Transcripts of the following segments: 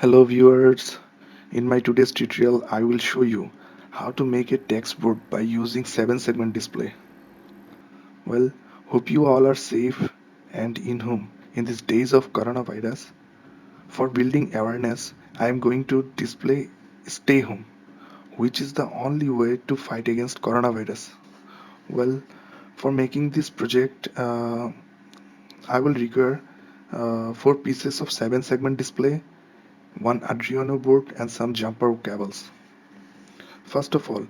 Hello viewers, in my today's tutorial I will show you how to make a text board by using 7 segment display. Well, hope you all are safe and in home in these days of coronavirus. For building awareness, I am going to display stay home, which is the only way to fight against coronavirus. Well, for making this project, I will require 4 pieces of 7 segment display, one Arduino board and some jumper cables. First of all,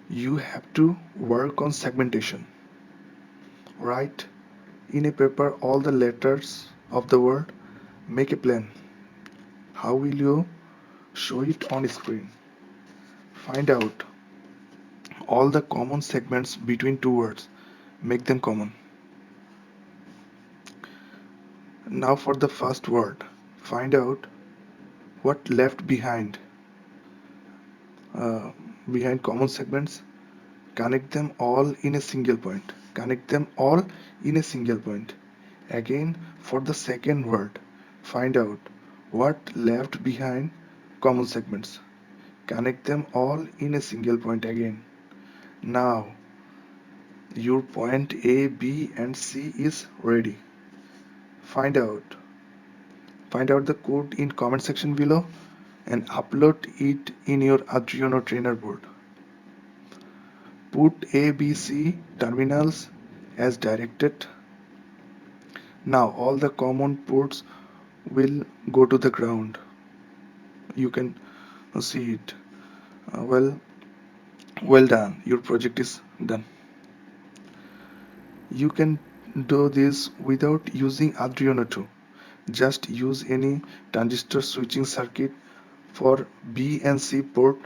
you have to work on segmentation. Write in a paper all the letters of the word. Make a plan. How will you show it on screen? Find out all the common segments between two words. Make them common. Now for the first word. Find out what left uh, behind common segments. Connect them all in a single point. Connect them all in a single point. Again, for the second word, find out what left behind common segments. Connect them all in a single point again. Now, your point A, B, and C is ready. Find out. Find out the code in comment section below and upload it in your Arduino trainer board. Put A, B, C terminals as directed. Now all the common ports will go to the ground. You can see it. Well done. Your project is done. You can do this without using Arduino too. Just use any transistor switching circuit for B and C port,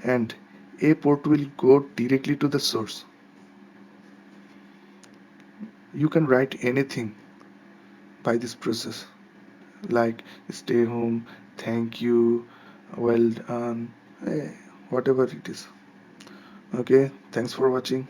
and A port will go directly to the source. You can write anything by this process like stay home, thank you, well done, whatever it is. Okay, thanks for watching.